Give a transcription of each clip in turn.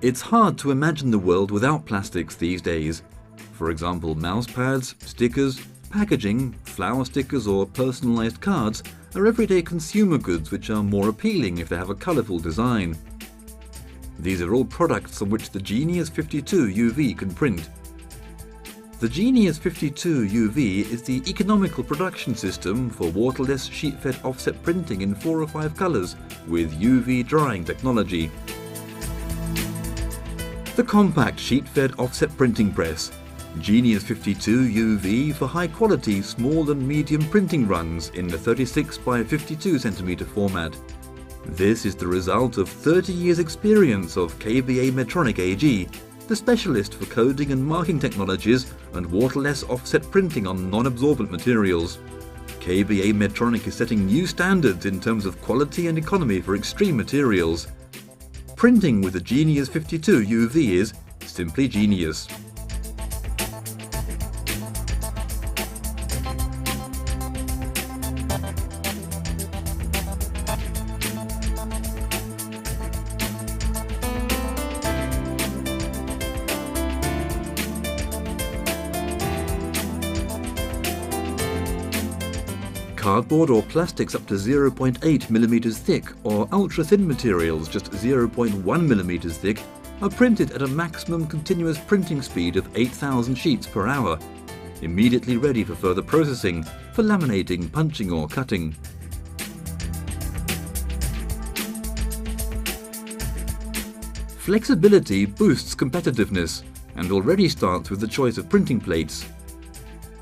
It's hard to imagine the world without plastics these days. For example, mouse pads, stickers, packaging, flower stickers or personalized cards are everyday consumer goods which are more appealing if they have a colorful design. These are all products on which the Genius 52 UV can print. The Genius 52 UV is the economical production system for waterless sheet-fed offset printing in 4 or 5 colors with UV drying technology. The compact sheet-fed offset printing press, Genius 52 UV for high-quality small and medium printing runs in the 36 by 52 cm format. This is the result of 30 years experience of KBA Medtronic AG, the specialist for coding and marking technologies and waterless offset printing on non-absorbent materials. KBA Medtronic is setting new standards in terms of quality and economy for extreme materials. Printing with the Genius 52 UV is simply genius. Cardboard or plastics up to 0.8 mm thick or ultra-thin materials just 0.1 mm thick are printed at a maximum continuous printing speed of 8,000 sheets per hour, immediately ready for further processing, for laminating, punching or cutting. Flexibility boosts competitiveness and already starts with the choice of printing plates.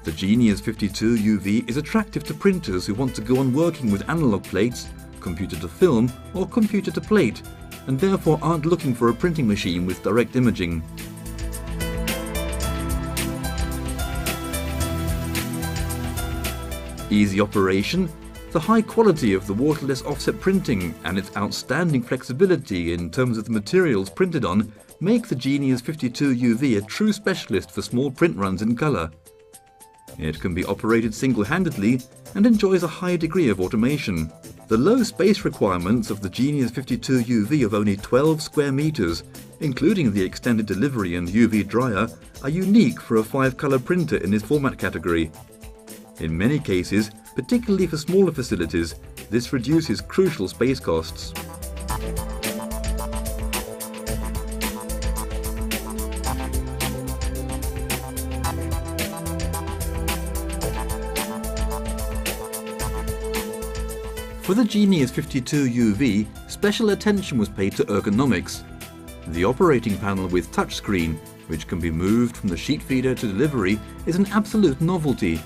The Genius 52 UV is attractive to printers who want to go on working with analog plates, computer to film or computer to plate, and therefore aren't looking for a printing machine with direct imaging. Easy operation, the high quality of the waterless offset printing and its outstanding flexibility in terms of the materials printed on make the Genius 52 UV a true specialist for small print runs in color. It can be operated single-handedly and enjoys a high degree of automation. The low space requirements of the Genius 52 UV of only 12 square meters, including the extended delivery and UV dryer, are unique for a 5-color printer in this format category. In many cases, particularly for smaller facilities, this reduces crucial space costs. For the Genius 52 UV, special attention was paid to ergonomics. The operating panel with touchscreen, which can be moved from the sheet feeder to delivery, is an absolute novelty.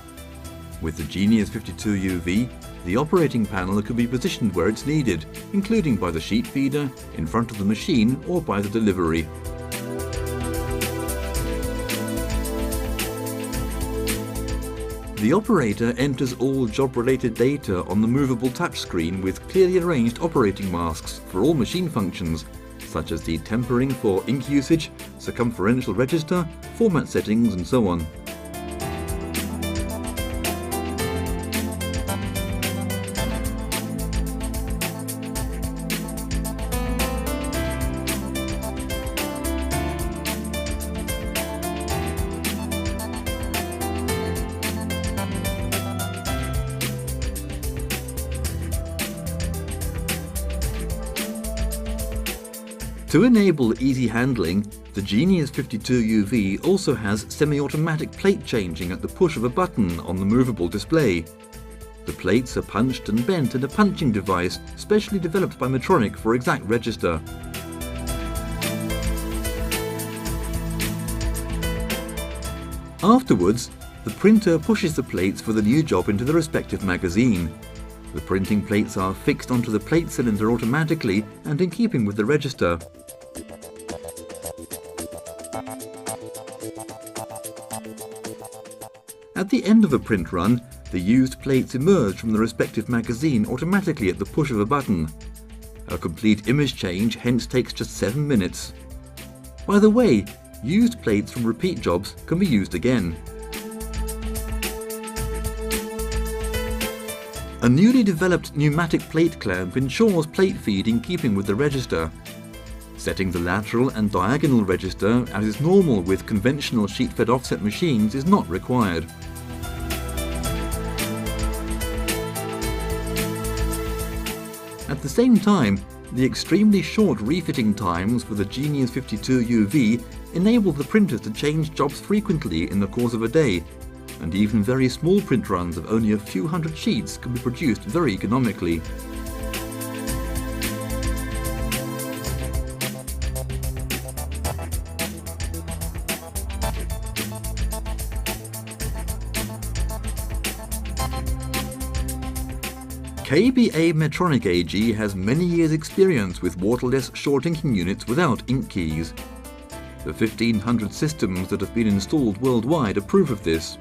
With the Genius 52 UV, the operating panel can be positioned where it's needed, including by the sheet feeder, in front of the machine or by the delivery. The operator enters all job-related data on the movable touchscreen with clearly arranged operating masks for all machine functions, such as the tempering for ink usage, circumferential register, format settings and so on. To enable easy handling, the Genius 52 UV also has semi-automatic plate changing at the push of a button on the movable display. The plates are punched and bent in a punching device specially developed by Medtronic for exact register. Afterwards, the printer pushes the plates for the new job into the respective magazine. The printing plates are fixed onto the plate cylinder automatically and in keeping with the register. At the end of a print run, the used plates emerge from the respective magazine automatically at the push of a button. A complete image change hence takes just 7 minutes. By the way, used plates from repeat jobs can be used again. A newly developed pneumatic plate clamp ensures plate feed in keeping with the register. Setting the lateral and diagonal register as is normal with conventional sheet-fed offset machines is not required. At the same time, the extremely short refitting times for the Genius 52UV enable the printers to change jobs frequently in the course of a day, and even very small print runs of only a few hundred sheets can be produced very economically. KBA Medtronic AG has many years' experience with waterless short inking units without ink keys. The 1500 systems that have been installed worldwide are proof of this.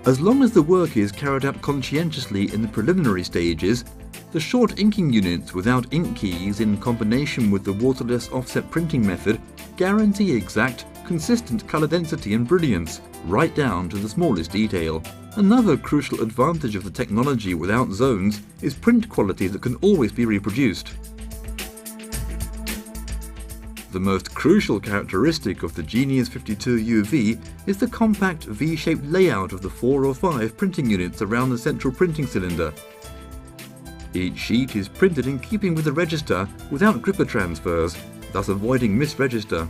As long as the work is carried out conscientiously in the preliminary stages, the short inking units without ink keys in combination with the waterless offset printing method guarantee exact, consistent colour density and brilliance, right down to the smallest detail. Another crucial advantage of the technology without zones is print quality that can always be reproduced. The most crucial characteristic of the Genius 52UV is the compact V-shaped layout of the 4 or 5 printing units around the central printing cylinder. Each sheet is printed in keeping with the register without gripper transfers, thus avoiding misregister.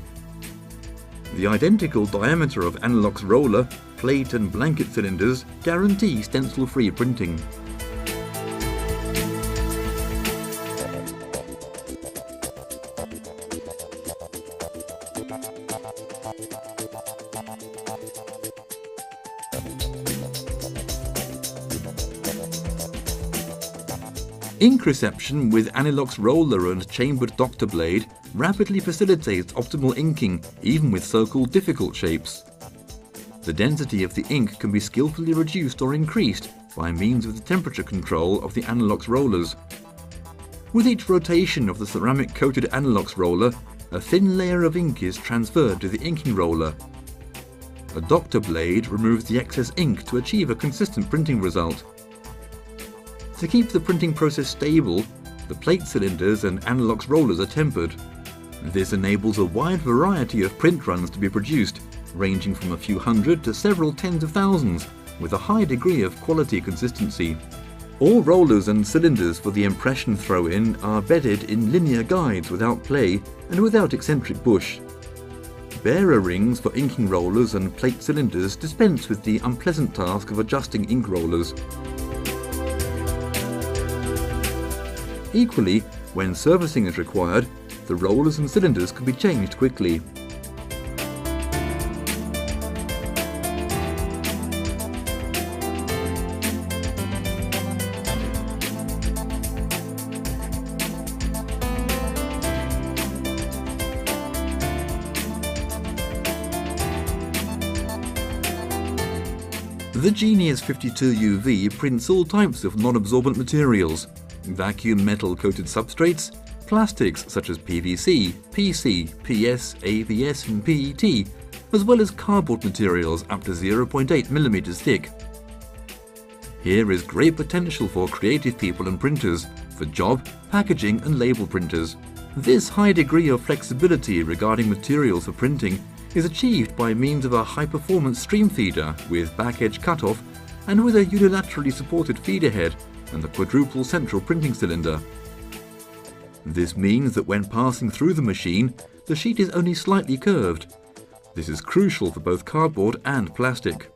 The identical diameter of Analog's roller, plate and blanket cylinders guarantee stencil-free printing. Ink reception with Analog's roller and chambered doctor blade rapidly facilitates optimal inking, even with so-called difficult shapes. The density of the ink can be skillfully reduced or increased by means of the temperature control of the Analog's rollers. With each rotation of the ceramic-coated Analog's roller, a thin layer of ink is transferred to the inking roller. A doctor blade removes the excess ink to achieve a consistent printing result. To keep the printing process stable, the plate cylinders and Analog's rollers are tempered. This enables a wide variety of print runs to be produced, ranging from a few hundred to several tens of thousands, with a high degree of quality consistency. All rollers and cylinders for the impression throw-in are bedded in linear guides without play and without eccentric bush. Bearer rings for inking rollers and plate cylinders dispense with the unpleasant task of adjusting ink rollers. Equally, when servicing is required, the rollers and cylinders can be changed quickly. The Genius 52UV prints all types of non-absorbent materials: vacuum metal coated substrates, plastics such as PVC, PC, PS, ABS and PET, as well as cardboard materials up to 0.8mm thick. Here is great potential for creative people and printers, for job, packaging and label printers. This high degree of flexibility regarding materials for printing is achieved by means of a high-performance stream feeder with back-edge cutoff and with a unilaterally supported feeder head and the quadruple central printing cylinder. This means that when passing through the machine, the sheet is only slightly curved. This is crucial for both cardboard and plastic.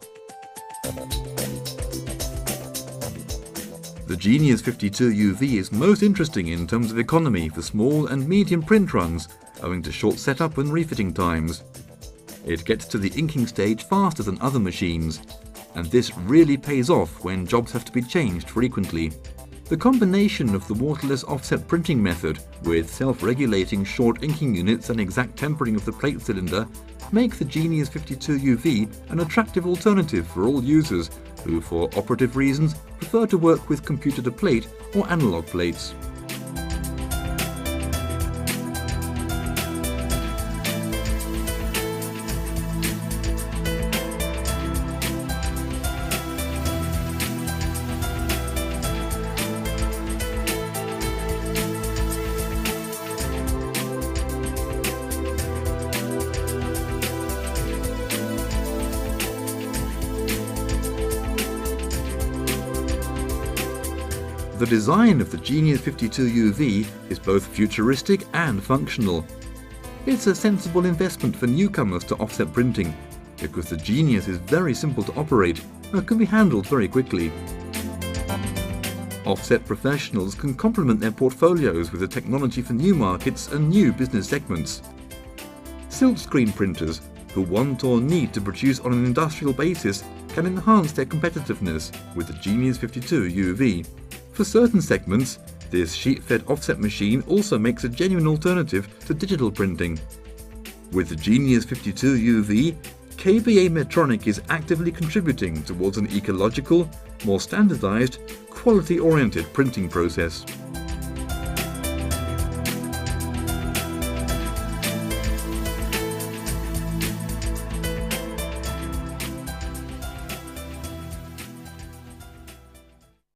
The Genius 52UV is most interesting in terms of economy for small and medium print runs, owing to short setup and refitting times. It gets to the inking stage faster than other machines, and this really pays off when jobs have to be changed frequently. The combination of the waterless offset printing method with self-regulating short inking units and exact tempering of the plate cylinder make the Genius 52UV an attractive alternative for all users who, for operative reasons, prefer to work with computer-to-plate or analog plates. The design of the Genius 52UV is both futuristic and functional. It's a sensible investment for newcomers to offset printing, because the Genius is very simple to operate and can be handled very quickly. Offset professionals can complement their portfolios with the technology for new markets and new business segments. Silkscreen printers who want or need to produce on an industrial basis can enhance their competitiveness with the Genius 52UV. For certain segments, this sheet-fed offset machine also makes a genuine alternative to digital printing. With the Genius 52UV, KBA Medtronic is actively contributing towards an ecological, more standardized, quality-oriented printing process.